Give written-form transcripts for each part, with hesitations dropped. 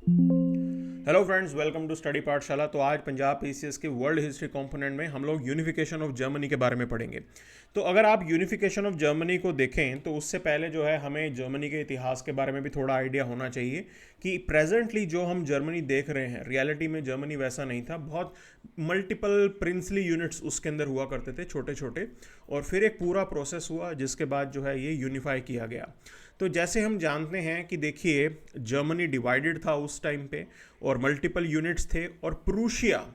Hello friends, welcome to study Pathshala. तो आज Punjab PCS के वर्ल्ड हिस्ट्री कंपोनेंट में हम लोग यूनिफिकेशन ऑफ जर्मनी के बारे में पढ़ेंगे। तो अगर आप यूनिफिकेशन ऑफ जर्मनी को देखें तो उससे पहले जो है हमें जर्मनी के इतिहास के बारे में भी थोड़ा आइडिया होना चाहिए कि प्रेजेंटली जो हम जर्मनी देख रहे हैं, रियलिटी में जर्मनी वैसा नहीं था। बहुत मल्टीपल प्रिंसली यूनिट्स उसके अंदर हुआ करते थे, छोटे छोटे, और फिर एक पूरा प्रोसेस हुआ जिसके बाद जो है ये यूनिफाई किया गया। तो जैसे हम जानते हैं कि देखिए, जर्मनी डिवाइडेड था उस टाइम पे और मल्टीपल यूनिट्स थे, और प्रूशिया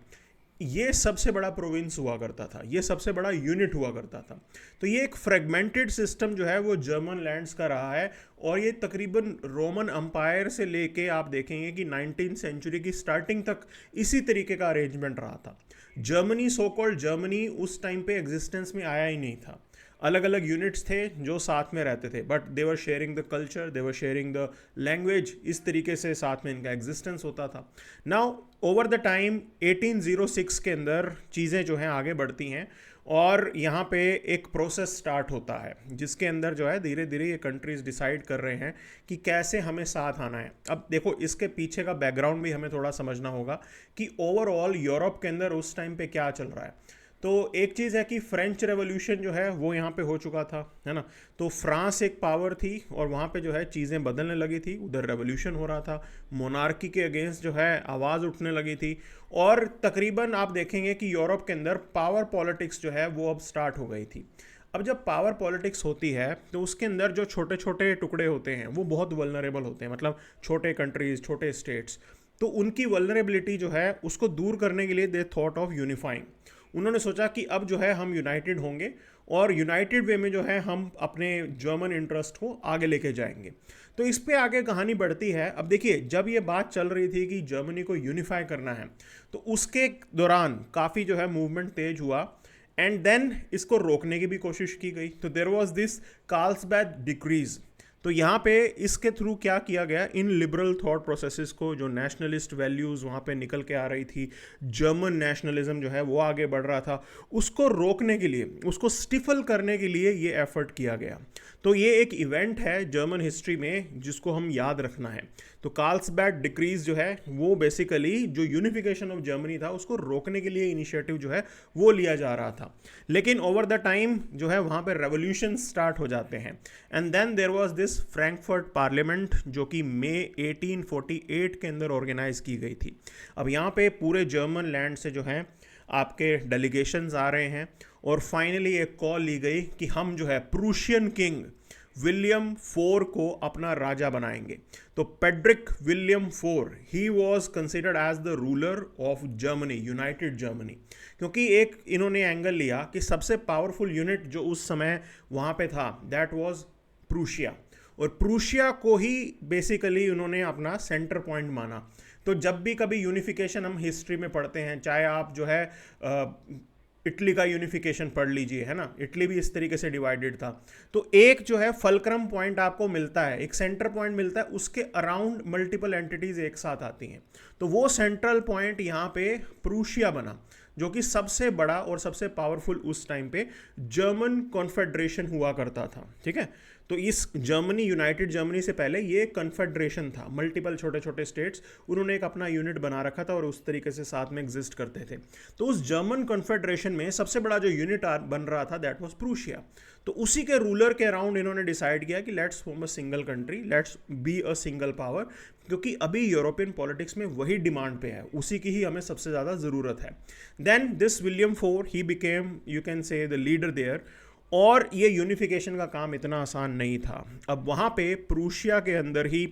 ये सबसे बड़ा प्रोविंस हुआ करता था, ये सबसे बड़ा यूनिट हुआ करता था। तो ये एक फ्रेगमेंटेड सिस्टम जो है वो जर्मन लैंड्स का रहा है, और ये तकरीबन रोमन अम्पायर से लेके आप देखेंगे कि 19th सेंचुरी की स्टार्टिंग तक इसी तरीके का अरेंजमेंट रहा था। जर्मनी, सो कॉल्ड जर्मनी, उस टाइम पे एग्जिस्टेंस में आया ही नहीं था। अलग अलग यूनिट्स थे जो साथ में रहते थे, but they were sharing the culture, they were sharing the language, इस तरीके से साथ में इनका एग्जिस्टेंस होता था। नाउ ओवर द टाइम 1806 के अंदर चीज़ें जो हैं आगे बढ़ती हैं, और यहाँ पे एक प्रोसेस स्टार्ट होता है जिसके अंदर जो है धीरे धीरे ये कंट्रीज डिसाइड कर रहे हैं कि कैसे हमें साथ आना है। अब देखो, इसके पीछे का बैकग्राउंड भी हमें थोड़ा समझना होगा कि ओवरऑल यूरोप के अंदर उस टाइम पे क्या चल रहा है। तो एक चीज़ है कि फ्रेंच रेवोल्यूशन जो है वो यहाँ पे हो चुका था, है ना। तो फ्रांस एक पावर थी और वहाँ पे जो है चीज़ें बदलने लगी थी, उधर रेवोल्यूशन हो रहा था, मोनार्की के अगेंस्ट जो है आवाज़ उठने लगी थी, और तकरीबन आप देखेंगे कि यूरोप के अंदर पावर पॉलिटिक्स जो है वो अब स्टार्ट हो गई थी। अब जब पावर पॉलिटिक्स होती है तो उसके अंदर जो छोटे छोटे टुकड़े होते हैं वो बहुत वल्नरेबल होते हैं, मतलब छोटे कंट्रीज, छोटे स्टेट्स। तो उनकी वल्नरेबिलिटी जो है उसको दूर करने के लिए दे थॉट ऑफ यूनिफाइंग। उन्होंने सोचा कि अब जो है हम यूनाइटेड होंगे और यूनाइटेड वे में जो है हम अपने जर्मन इंटरेस्ट को आगे लेके जाएंगे। तो इस पे आगे कहानी बढ़ती है। अब देखिए, जब ये बात चल रही थी कि जर्मनी को यूनिफाई करना है, तो उसके दौरान काफ़ी जो है मूवमेंट तेज हुआ, एंड देन इसको रोकने की भी कोशिश की गई। तो there was this Carlsbad decrease. तो यहाँ पे इसके थ्रू क्या किया गया, इन लिबरल थॉट प्रोसेसेस को, जो नेशनलिस्ट वैल्यूज़ वहाँ पे निकल के आ रही थी, जर्मन नेशनलिज्म जो है वो आगे बढ़ रहा था, उसको रोकने के लिए, उसको स्टिफल करने के लिए ये एफर्ट किया गया। तो ये एक इवेंट है जर्मन हिस्ट्री में जिसको हम याद रखना है। तो कार्ल्सबैड डिक्रीज जो है वो बेसिकली जो यूनिफिकेशन ऑफ जर्मनी था उसको रोकने के लिए इनिशिएटिव जो है वो लिया जा रहा था। लेकिन ओवर द टाइम जो है वहाँ पे रेवोल्यूशन स्टार्ट हो जाते हैं, and then there was this Frankfurt parliament जो कि मई 1848 के अंदर ऑर्गेनाइज की गई थी। अब यहाँ पे पूरे जर्मन लैंड से जो है आपके डेलीगेशंस आ रहे हैं, और फाइनली एक कॉल ली गई कि हम जो है प्रूशियन किंग विलियम फोर को अपना राजा बनाएंगे। तो Frederick William four, he was considered as the ruler of Germany, united Germany, क्योंकि एक इन्होंने एंगल लिया कि सबसे पावरफुल यूनिट जो उस समय वहाँ पे था दैट वॉज प्रूशिया, और प्रूशिया को ही बेसिकली उन्होंने अपना सेंटर पॉइंट माना। तो जब भी कभी यूनिफिकेशन हम हिस्ट्री में पढ़ते हैं, चाहे आप जो है इटली का यूनिफिकेशन पढ़ लीजिए, है ना, इटली भी इस तरीके से डिवाइडेड था। तो एक जो है फलक्रम पॉइंट आपको मिलता है, एक सेंटर पॉइंट मिलता है, उसके अराउंड मल्टीपल एंटिटीज एक साथ आती हैं। तो वो सेंट्रल पॉइंट यहाँ पे प्रूशिया बना, जो कि सबसे बड़ा और सबसे पावरफुल उस टाइम पे जर्मन कॉन्फेडरेशन हुआ करता था। ठीक है, तो इस जर्मनी, यूनाइटेड जर्मनी से पहले ये कन्फेडरेशन था, मल्टीपल छोटे छोटे स्टेट्स, उन्होंने एक अपना यूनिट बना रखा था और उस तरीके से साथ में एग्जिस्ट करते थे। तो उस जर्मन कन्फेडरेशन में सबसे बड़ा जो यूनिट बन रहा था दैट वाज प्रूशिया। तो उसी के रूलर के अराउंड इन्होंने डिसाइड किया कि let's form a single country, let's be a single power, क्योंकि अभी यूरोपियन पॉलिटिक्स में वही डिमांड पे है, उसी की ही हमें सबसे ज़्यादा ज़रूरत है। Then this William four, he became, you can say, the leader there. और ये यूनिफिकेशन का काम इतना आसान नहीं था। अब वहाँ पे प्रूशिया के अंदर ही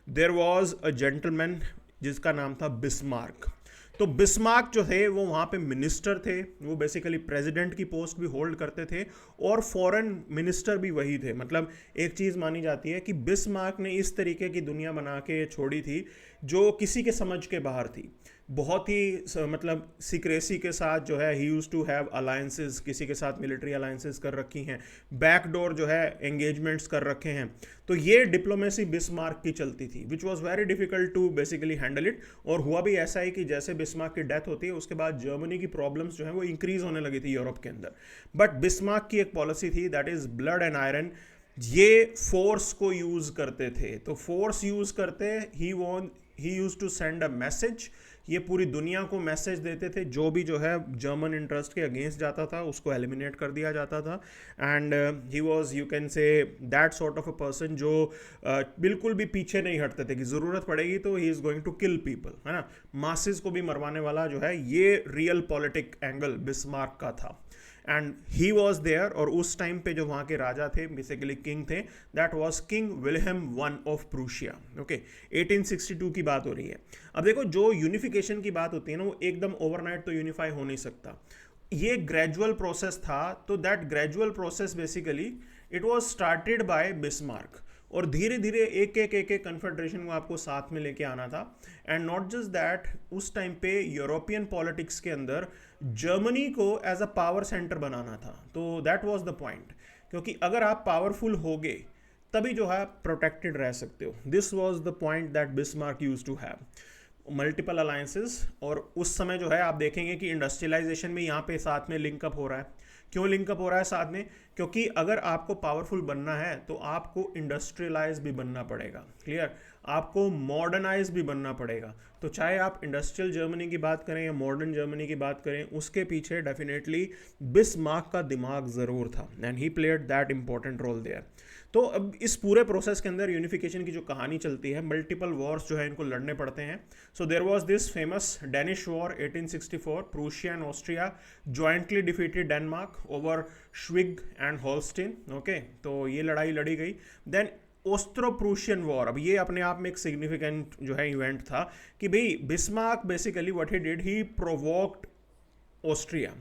देयर वाज अ जेंटलमैन जिसका नाम था बिस्मार्क। तो बिस्मार्क जो थे वो वहाँ पे मिनिस्टर थे, वो बेसिकली प्रेसिडेंट की पोस्ट भी होल्ड करते थे और फॉरेन मिनिस्टर भी वही थे। मतलब एक चीज़ मानी जाती है कि बिस्मार्क ने इस तरीके की दुनिया बना के छोड़ी थी जो किसी के समझ के बाहर थी। बहुत ही मतलब सीक्रेसी के साथ जो है ही यूज टू हैव अलायंसेस, किसी के साथ मिलिट्री अलायंसेस कर रखी हैं, बैकडोर जो है एंगेजमेंट्स कर रखे हैं। तो ये डिप्लोमेसी बिस्मार्क की चलती थी, which was very difficult to basically handle it. और हुआ भी ऐसा ही कि जैसे बिस्मार्क की डेथ होती है उसके बाद जर्मनी की प्रॉब्लम्स जो है वो इंक्रीज होने लगी थी यूरोप के अंदर। बट बिस्मार्क की एक पॉलिसी थी that is blood and iron. ये फोर्स को यूज करते थे, तो फोर्स यूज करते ही वॉन he use to send a message, ये पूरी दुनिया को मैसेज देते थे, जो भी जो है जर्मन इंटरेस्ट के अगेंस्ट जाता था उसको एलिमिनेट कर दिया जाता था। And he was, you can से, that sort of a person जो बिल्कुल भी पीछे नहीं हटते थे कि ज़रूरत पड़ेगी तो he is going to kill people, है ना, मासेस को भी मरवाने वाला जो है, ये रियल पॉलिटिक एंगल बिस्मार्क का था। एंड ही वॉज देयर, और उस टाइम पे जो वहाँ के राजा थे, बेसिकली किंग थे, that was king Wilhelm one of Prussia. Okay, 1862 की बात हो रही है। अब देखो, जो यूनिफिकेशन की बात होती है ना, वो एकदम ओवरनाइट तो यूनिफाई हो नहीं सकता, ये ग्रेजुअल प्रोसेस था। तो that gradual process basically it was started by Bismarck, और धीरे धीरे एक एक कन्फेडरेशन को आपको साथ में लेके आना था। एंड नॉट जस्ट दैट, उस टाइम पे यूरोपियन पॉलिटिक्स के अंदर जर्मनी को एज अ पावर सेंटर बनाना था। तो दैट वाज द पॉइंट, क्योंकि अगर आप पावरफुल होगे तभी जो है प्रोटेक्टेड रह सकते हो। This was the point that Bismarck used to have multiple alliances. और उस समय जो है आप देखेंगे कि इंडस्ट्रियलाइजेशन में यहाँ पे साथ में लिंकअप हो रहा है। क्यों लिंकअप हो रहा है साथ में? क्योंकि अगर आपको पावरफुल बनना है तो आपको इंडस्ट्रियलाइज भी बनना पड़ेगा, क्लियर, आपको मॉडर्नाइज भी बनना पड़ेगा। तो चाहे आप इंडस्ट्रियल जर्मनी की बात करें या मॉडर्न जर्मनी की बात करें, उसके पीछे डेफिनेटली बिस्मार्क का दिमाग ज़रूर था, and he played that important role there. तो अब इस पूरे प्रोसेस के अंदर यूनिफिकेशन की जो कहानी चलती है, मल्टीपल वॉर्स जो है इनको लड़ने पड़ते हैं। So there was this famous Danish war 1864, Prussia and Austria jointly defeated Denmark over श्विग एंड होल्स्टीन। ओके, तो ये लड़ाई लड़ी गई। देन ऑस्ट्रो प्रूशियन वॉर, अब ये अपने आप में एक सिग्निफिकेंट जो है इवेंट था कि भाई Bismarck basically what he did, he provoked Austria,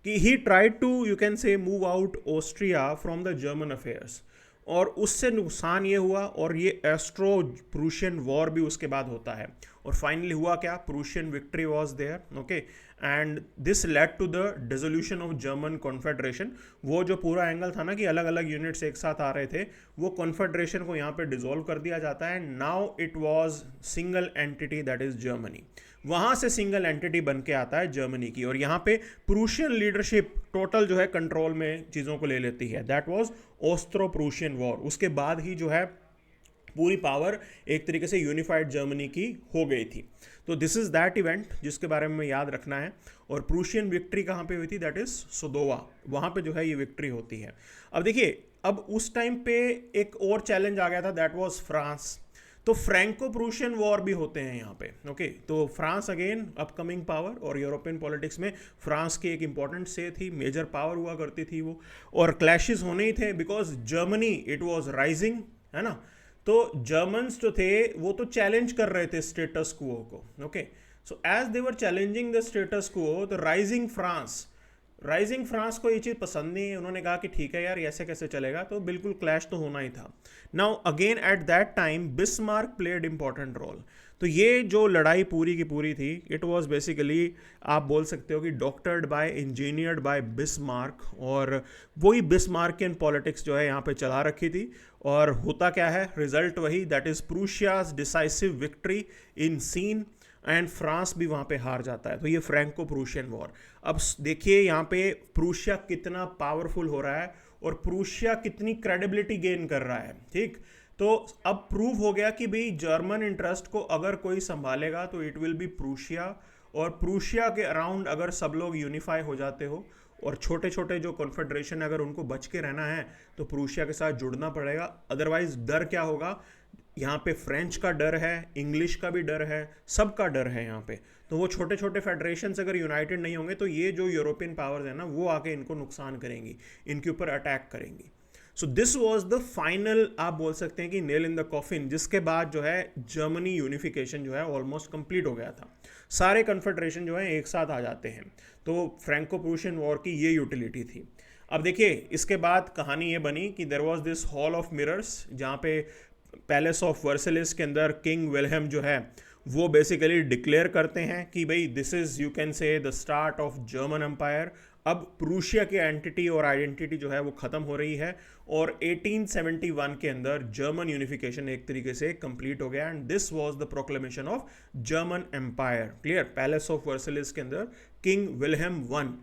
कि he tried to, you can say, move out Austria from the German affairs, और उससे नुकसान ये हुआ, और ये एस्ट्रो प्रूशियन वॉर भी उसके बाद होता है। और फाइनली हुआ क्या? Prussian victory was there. Okay, and this led to the dissolution of German confederation. वो जो पूरा एंगल था ना कि अलग अलग यूनिट्स एक साथ आ रहे थे, वो कॉन्फेडरेशन को यहाँ पे डिसॉल्व कर दिया जाता है। Now it was single entity, that is Germany. वहाँ से सिंगल एंटिटी बन के आता है जर्मनी की, और यहाँ पे प्रूशियन लीडरशिप टोटल जो है कंट्रोल में चीज़ों को ले लेती है। That was Austro Prussian war. उसके बाद ही जो है पूरी पावर एक तरीके से यूनिफाइड जर्मनी की हो गई थी। तो दिस इज दैट इवेंट जिसके बारे में याद रखना है। और प्रूशियन विक्ट्री कहाँ पे हुई थी? दैट इज सोदोवा, वहाँ पे जो है ये विक्ट्री होती है। अब देखिए, अब उस टाइम पे एक और चैलेंज आ गया था, दैट वाज फ्रांस। तो फ्रैंको प्रूशियन वॉर भी होते हैं यहाँ पे। ओके, तो फ्रांस अगेन अपकमिंग पावर, और यूरोपियन पॉलिटिक्स में फ्रांस की एक इंपॉर्टेंट से थी, मेजर पावर हुआ करती थी वो, और क्लैशेस होने ही थे because Germany it was rising, है ना। तो जर्मन्स जो थे वो तो चैलेंज कर रहे थे स्टेटस क्वो को। Okay, so as they were challenging the status quo, तो राइजिंग फ्रांस को ये चीज़ पसंद नहीं है। उन्होंने कहा कि ठीक है यार, ऐसे कैसे चलेगा, तो बिल्कुल क्लैश तो होना ही था। Now again at that time Bismarck played important role. तो ये जो लड़ाई पूरी की पूरी थी, इट वाज बेसिकली, आप बोल सकते हो कि doctored by, engineered by Bismarck, और वही बिस्मार्कियन पॉलिटिक्स जो है यहाँ पे चला रखी थी। और होता क्या है, रिजल्ट वही, that is Prussia's decisive victory in Sedan, and France भी वहाँ पे हार जाता है। तो ये फ्रैंको प्रूशियन वॉर। अब देखिए यहाँ पे प्रूशिया कितना पावरफुल हो रहा है, और प्रूशिया कितनी क्रेडिबिलिटी गेन कर रहा है। ठीक, तो अब प्रूव हो गया कि भाई जर्मन इंटरेस्ट को अगर कोई संभालेगा तो इट विल बी प्रूशिया, और प्रूशिया के अराउंड अगर सब लोग यूनिफाई हो जाते हो, और छोटे छोटे जो कॉन्फेडरेशन अगर उनको बच के रहना है तो प्रूशिया के साथ जुड़ना पड़ेगा। अदरवाइज डर क्या होगा, यहाँ पे फ्रेंच का डर है, इंग्लिश का भी डर है, सबका डर है यहाँ पे। तो वो छोटे छोटे फेडरेशंस अगर यूनाइटेड नहीं होंगे तो ये जो यूरोपियन पावर्स है ना, वो आके इनको नुकसान करेंगी, इनके ऊपर अटैक करेंगी। So this was the final, आप बोल सकते हैं कि नेल इन द कॉफिन, जिसके बाद जो है जर्मनी यूनिफिकेशन जो है ऑलमोस्ट कंप्लीट हो गया था। सारे कन्फेडरेशन जो है एक साथ आ जाते हैं। तो फ्रैंको प्रूशियन वॉर की ये यूटिलिटी थी। अब देखिए, इसके बाद कहानी ये बनी कि there was this hall of mirrors, जहाँ पे पैलेस ऑफ वर्सेलिस के अंदर किंग विल्हेम जो है वो बेसिकली डिक्लेयर करते हैं कि भाई this is, you can say, the start of German empire. अब प्रूशिया की एंटिटी और आइडेंटिटी जो है वो ख़त्म हो रही है, और 1871 के अंदर जर्मन यूनिफिकेशन एक तरीके से कंप्लीट हो गया, and this was the proclamation of German empire. Clear, palace of Versailles के अंदर किंग विल्हेम वन,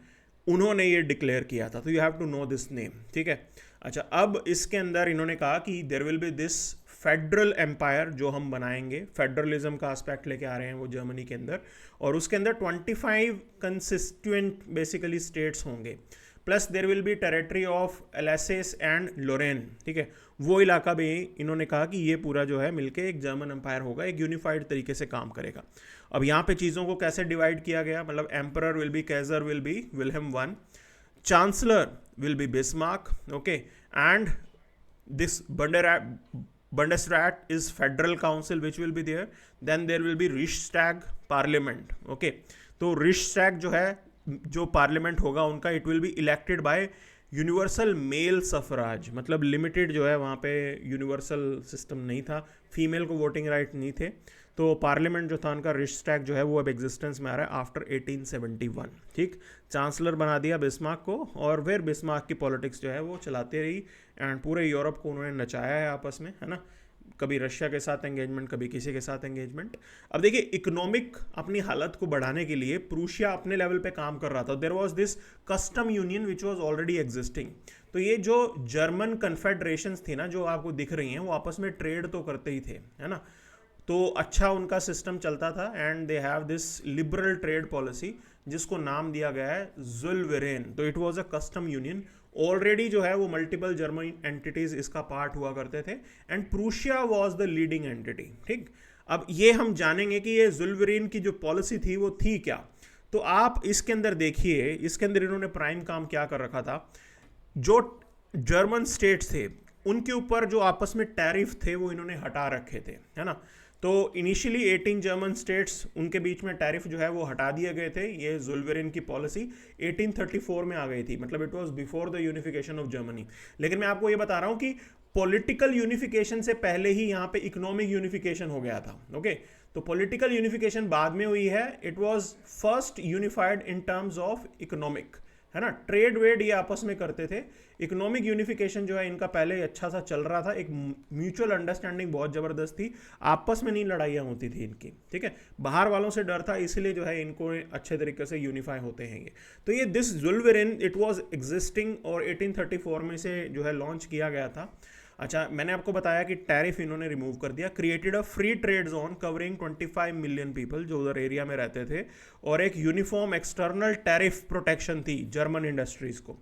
उन्होंने ये डिक्लेयर किया था। तो you have to know this name, ठीक है। अच्छा, अब इसके अंदर इन्होंने कहा कि there will be this federal empire जो हम बनाएंगे, फेडरलिज्म का एस्पेक्ट लेके आ रहे हैं वो जर्मनी के अंदर, और उसके अंदर 25 कंसिस्टेंट बेसिकली स्टेट्स होंगे, plus there will be territory of Alsace and Lorraine, ठीक है, वो इलाका भी इन्होंने कहा कि ये पूरा जो है मिलके एक जर्मन एम्पायर होगा, एक यूनिफाइड तरीके से काम करेगा। अब यहाँ पे चीज़ों को कैसे डिवाइड किया गया, मतलब emperor will be Kaiser will be Wilhelm one, chancellor will be Bismarck, okay, and this Bundesrat is federal council which will be there, then there will be Riksdag parliament, okay, तो Riksdag जो है, जो parliament होगा उनका, it will be elected by universal male suffrage, मतलब limited जो है वहाँ पे यूनिवर्सल सिस्टम नहीं था, फीमेल को वोटिंग राइट नहीं थे, तो पार्लियामेंट जो था उनका रिश्टैग जो है वो अब एग्जिस्टेंस में आ रहा है आफ्टर 1871, ठीक। चांसलर बना दिया बिस्मार्क को, और फिर बिस्मार्क की पॉलिटिक्स जो है वो चलाते रही, एंड पूरे यूरोप को उन्होंने नचाया है आपस में, है ना, कभी रशिया के साथ एंगेजमेंट, कभी किसी के साथ एंगेजमेंट। अब देखिए, इकोनॉमिक अपनी हालत को बढ़ाने के लिए प्रूशिया अपने लेवल पे काम कर रहा था, there was this custom union which was already existing, तो ये जो जर्मन कन्फेडरेशंस थी ना जो आपको दिख रही हैं, वो आपस में ट्रेड तो करते ही थे, है ना, तो अच्छा उनका सिस्टम चलता था, and they have this liberal trade policy जिसको नाम दिया गया है ज़ुल्वेरेन, तो it was a custom union, already जो है वो मल्टीपल जर्मन एंटिटीज इसका पार्ट हुआ करते थे, and Prussia was the leading entity, ठीक। अब ये हम जानेंगे कि ये ज़ुल्वेरेन की जो पॉलिसी थी वो थी क्या, तो आप इसके अंदर देखिए, इसके अंदर इन्होंने प्राइम काम क्या कर रखा था, जो जर्मन स्टेट्स थे उनके ऊपर जो आपस में टैरिफ थे वो इन्होंने हटा रखे थे, है ना, तो इनिशियली 18 जर्मन स्टेट्स, उनके बीच में टैरिफ जो है वो हटा दिए गए थे, ये ज़ुल्वेरेन की पॉलिसी 1834 में आ गई थी, मतलब it was before the unification of Germany. लेकिन मैं आपको ये बता रहा हूँ कि पॉलिटिकल यूनिफिकेशन से पहले ही यहाँ पे इकोनॉमिक यूनिफिकेशन हो गया था, ओके, तो पॉलिटिकल यूनिफिकेशन बाद में हुई है, it was first unified in terms of economic, है ना, ट्रेड वेड ये आपस में करते थे, इकोनॉमिक यूनिफिकेशन जो है इनका पहले अच्छा सा चल रहा था, एक म्यूचुअल अंडरस्टैंडिंग बहुत ज़बरदस्त थी, आपस में नहीं लड़ाइयाँ होती थी इनकी, ठीक है, बाहर वालों से डर था, इसलिए जो है इनको अच्छे तरीके से यूनिफाई होते हैं ये। तो ये दिस ज़ुल्वेरेन इट वाज एग्जिस्टिंग, और 1834 में से जो है लॉन्च किया गया था। अच्छा, मैंने आपको बताया कि टैरिफ इन्होंने रिमूव कर दिया, created a free trade zone covering 25 million people जो उधर एरिया में रहते थे, और एक यूनिफॉर्म एक्सटर्नल टैरिफ प्रोटेक्शन थी जर्मन इंडस्ट्रीज को।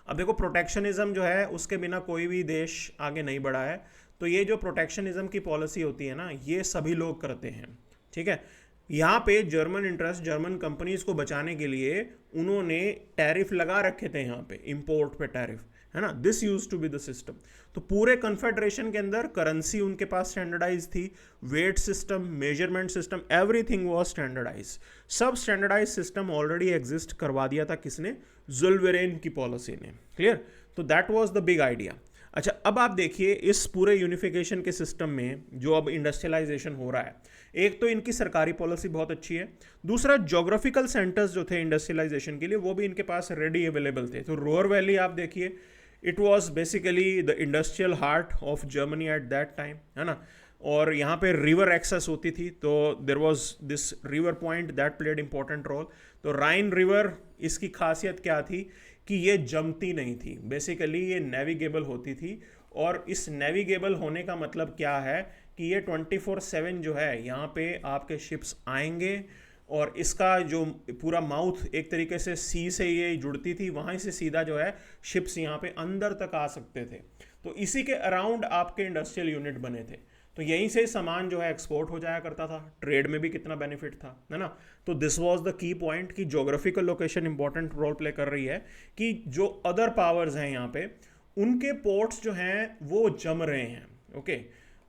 अब देखो, प्रोटेक्शनिज्म जो है उसके बिना कोई भी देश आगे नहीं बढ़ा है, तो ये जो प्रोटेक्शनिज्म की पॉलिसी होती है ना, ये सभी लोग करते हैं, ठीक है। यहाँ पे जर्मन इंटरेस्ट, जर्मन कंपनीज को बचाने के लिए उन्होंने टैरिफ लगा रखे थे, यहाँ पे इंपोर्ट पे टैरिफ, है ना, this use to be the system. तो पूरे कन्फेडरेशन के अंदर करेंसी उनके पास स्टैंडर्डाइज थी, weight system, measurement system, everything was standardize, सब स्टैंडर्डाइज सिस्टम ऑलरेडी एग्जिस्ट करवा दिया था किसने, ज़ुल्वेरेन की पॉलिसी ने, क्लियर, तो that was the big idea. अच्छा, अब आप देखिए इस पूरे यूनिफिकेशन के सिस्टम में जो अब इंडस्ट्रियलाइजेशन हो रहा है, एक तो इनकी सरकारी पॉलिसी बहुत अच्छी है, दूसरा जोग्राफिकल सेंटर्स जो थे इंडस्ट्रियलाइजेशन के लिए वो भी इनके पास रेडी अवेलेबल थे। तो रोअर वैली आप देखिए, it was basically the industrial heart of Germany eight that time, है ना, और यहाँ पे रिवर एक्सेस होती थी, तो there was this river point that played important role. तो राइन रिवर, इसकी खासियत क्या थी कि ये जमती नहीं थी, बेसिकली ये नेविगेबल होती थी, और इस नेविगेबल होने का मतलब क्या है कि ये 24/7 जो है यहाँ पे आपके शिप्स आएंगे, और इसका जो पूरा माउथ एक तरीके से सी से ये जुड़ती थी, वहाँ से सीधा जो है शिप्स यहाँ पे अंदर तक आ सकते थे, तो इसी के अराउंड आपके इंडस्ट्रियल यूनिट बने थे, तो यहीं से सामान जो है एक्सपोर्ट हो जाया करता था, ट्रेड में भी कितना बेनिफिट था, है ना। तो this was the key point कि geographical location important role play कर रही है, कि जो अदर पावर्स हैं यहाँ पे, उनके पोर्ट्स जो हैं वो जम रहे हैं, ओके,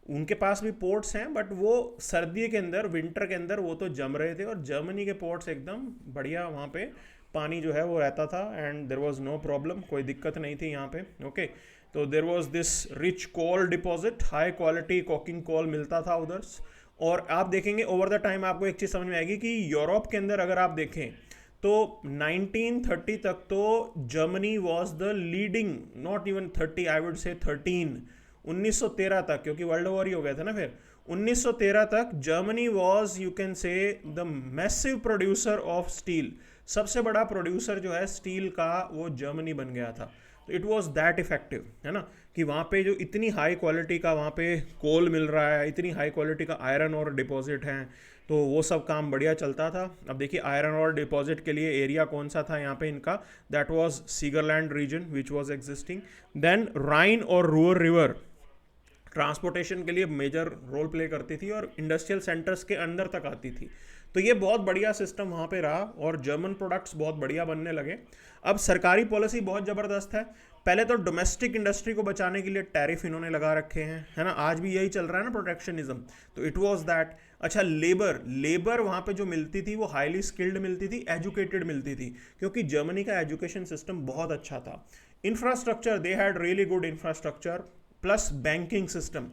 उनके पास भी पोर्ट्स हैं, बट वो सर्दी के अंदर, विंटर के अंदर वो तो जम रहे थे, और जर्मनी के पोर्ट्स एकदम बढ़िया, वहाँ पे पानी जो है वो रहता था, and there was no problem, कोई दिक्कत नहीं थी यहाँ पे, ओके। तो there was this rich coal deposit, high quality coking coal मिलता था उधर। और आप देखेंगे ओवर द टाइम आपको एक चीज़ समझ में आएगी कि यूरोप के अंदर अगर आप देखें तो 1930 तक तो Germany was the leading, not even 30, I would say 13, 1913 तक, क्योंकि वर्ल्ड वॉर ही हो गया था ना, फिर 1913 तक Germany was, you can say, the massive producer of steel, सबसे बड़ा प्रोड्यूसर जो है स्टील का वो जर्मनी बन गया था। तो इट वाज दैट इफेक्टिव, है ना, कि वहाँ पे जो इतनी हाई क्वालिटी का वहाँ पे कोल मिल रहा है, इतनी हाई क्वालिटी का आयरन और डिपॉजिट हैं, तो वो सब काम बढ़िया चलता था। अब देखिए आयरन और डिपॉजिट के लिए एरिया कौन सा था यहाँ पे इनका, that was Siegerland region which was existing. Then Rhine और रूअर रिवर ट्रांसपोर्टेशन के लिए मेजर रोल प्ले करती थी और इंडस्ट्रियल सेंटर्स के अंदर तक आती थी। तो ये बहुत बढ़िया सिस्टम वहाँ पे रहा और जर्मन प्रोडक्ट्स बहुत बढ़िया बनने लगे। अब सरकारी पॉलिसी बहुत ज़बरदस्त है। पहले तो डोमेस्टिक इंडस्ट्री को बचाने के लिए टैरिफ इन्होंने लगा रखे हैं, है ना, आज भी यही चल रहा है ना, प्रोटेक्शनिज्म। तो इट वाज दैट। अच्छा, लेबर वहाँ पे जो मिलती थी वो हाईली स्किल्ड मिलती थी, एजुकेटेड मिलती थी, क्योंकि जर्मनी का एजुकेशन सिस्टम बहुत अच्छा था। Infrastructure, they had really good infrastructure plus banking system,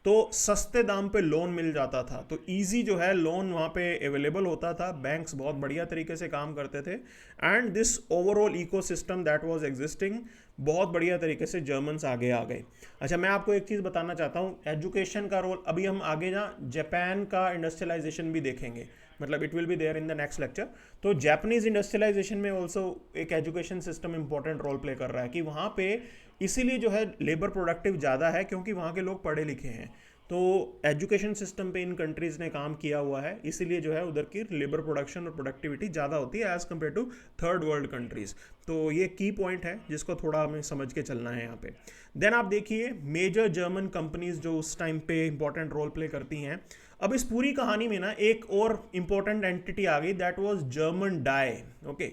तो सस्ते दाम पे लोन मिल जाता था, तो इजी जो है लोन वहाँ पे अवेलेबल होता था, बैंक्स बहुत बढ़िया तरीके से काम करते थे, and this overall ecosystem that was existing, बहुत बढ़िया तरीके से जर्मन्स आगे आ गए। अच्छा, मैं आपको एक चीज़ बताना चाहता हूँ, एजुकेशन का रोल, अभी हम आगे ना जापान का इंडस्ट्रियलाइजेशन भी देखेंगे, मतलब it will be there in the next lecture. तो जापानीज इंडस्ट्रियलाइजेशन में ऑल्सो एक education system important role play कर रहा है, कि वहाँ पे इसीलिए जो है लेबर प्रोडक्टिव ज़्यादा है, क्योंकि वहाँ के लोग पढ़े लिखे हैं। तो एजुकेशन सिस्टम पे इन कंट्रीज़ ने काम किया हुआ है, इसीलिए जो है उधर की लेबर प्रोडक्शन और प्रोडक्टिविटी ज़्यादा होती है as compare to third world countries. तो ये की पॉइंट है जिसको थोड़ा हमें समझ के चलना है यहाँ पे। देन आप देखिए मेजर जर्मन कंपनीज जो उस टाइम पे इंपॉर्टेंट रोल प्ले करती हैं। अब इस पूरी कहानी में ना एक और इंपॉर्टेंट एंटिटी आ गई, that was German dye. Okay,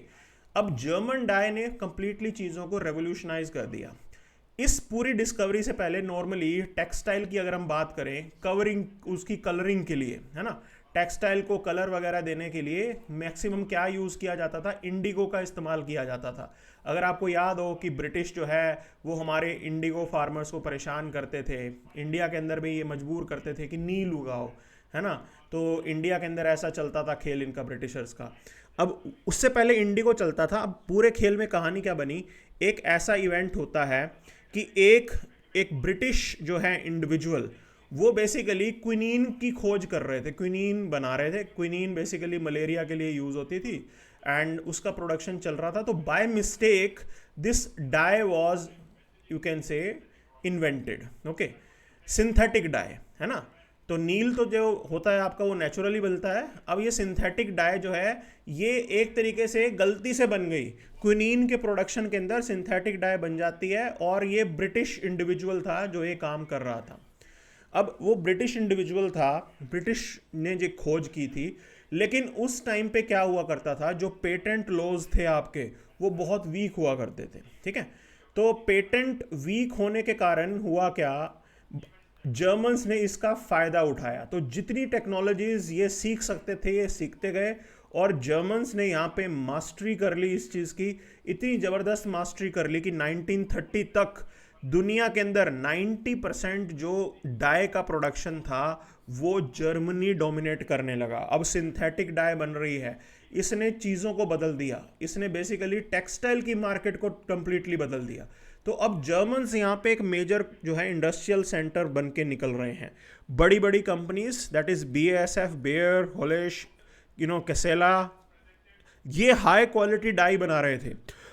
अब जर्मन डाई ने कंप्लीटली चीज़ों को रेवोल्यूशनाइज कर दिया। इस पूरी डिस्कवरी से पहले नॉर्मली टेक्सटाइल की अगर हम बात करें, कवरिंग, उसकी कलरिंग के लिए, है ना, टेक्सटाइल को कलर वगैरह देने के लिए मैक्सिमम क्या यूज़ किया जाता था, इंडिगो का इस्तेमाल किया जाता था। अगर आपको याद हो कि ब्रिटिश जो है वो हमारे इंडिगो फार्मर्स को परेशान करते थे, इंडिया के अंदर भी ये मजबूर करते थे कि नील उगाओ, है ना, तो इंडिया के अंदर ऐसा चलता था खेल इनका ब्रिटिशर्स का। अब उससे पहले इंडिगो चलता था। अब पूरे खेल में कहानी क्या बनी, एक ऐसा इवेंट होता है कि एक ब्रिटिश जो है इंडिविजुअल, वो बेसिकली क्विनीन की खोज कर रहे थे, क्विनीन बना रहे थे। क्विनीन बेसिकली मलेरिया के लिए यूज़ होती थी एंड उसका प्रोडक्शन चल रहा था। तो by mistake this dye was, you can say, invented. Okay, synthetic dye, है ना, तो नील तो जो होता है आपका वो नेचुरली बनता है। अब ये सिंथेटिक डाई जो है ये एक तरीके से गलती से बन गई, क्विनीन के प्रोडक्शन के अंदर सिंथेटिक डाई बन जाती है, और ये ब्रिटिश इंडिविजुअल था जो ये काम कर रहा था। अब वो ब्रिटिश इंडिविजुअल था, ब्रिटिश ने जो खोज की थी, लेकिन उस टाइम पे क्या हुआ करता था, जो पेटेंट लॉज थे आपके वो बहुत वीक हुआ करते थे, ठीक है। तो पेटेंट वीक होने के कारण हुआ क्या, जर्मन्स ने इसका फ़ायदा उठाया। तो जितनी टेक्नोलॉजीज़ ये सीख सकते थे ये सीखते गए, और जर्मन्स ने यहाँ पे मास्टरी कर ली इस चीज़ की, इतनी ज़बरदस्त मास्टरी कर ली कि 1930 तक दुनिया के अंदर 90% जो डाई का प्रोडक्शन था वो जर्मनी डोमिनेट करने लगा। अब सिंथेटिक डाई बन रही है, इसने चीज़ों को बदल दिया, इसने बेसिकली टेक्सटाइल की मार्केट को कंप्लीटली बदल दिया। तो अब जर्मन्स यहाँ पे एक मेजर जो है इंडस्ट्रियल सेंटर बन के निकल रहे हैं। बड़ी बड़ी companies, that is BASF, Bayer, होलिश, कैसेला, ये हाई क्वालिटी डाई बना रहे थे।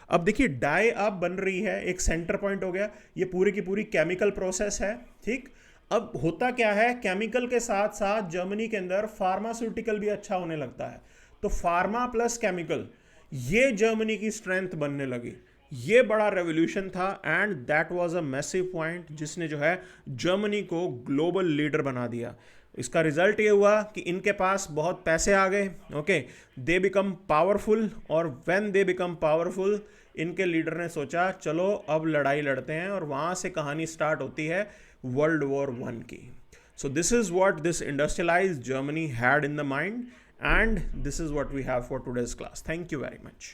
अब देखिए डाई अब बन रही है, एक सेंटर पॉइंट हो गया, ये पूरी की पूरी केमिकल प्रोसेस है, ठीक। अब होता क्या है, केमिकल के साथ साथ जर्मनी के अंदर फार्मास्यूटिकल भी अच्छा होने लगता है। तो फार्मा प्लस केमिकल, ये जर्मनी की स्ट्रेंथ बनने लगी। ये बड़ा रेवोल्यूशन था and that was a massive point, जिसने जो है जर्मनी को ग्लोबल लीडर बना दिया। इसका रिजल्ट ये हुआ कि इनके पास बहुत पैसे आ गए, ओके, दे बिकम पावरफुल, और व्हेन दे बिकम पावरफुल इनके लीडर ने सोचा चलो अब लड़ाई लड़ते हैं, और वहाँ से कहानी स्टार्ट होती है वर्ल्ड वॉर 1 की। So this is what this industrialised Germany had in the mind, and this is what we have for today's class. Thank you very much.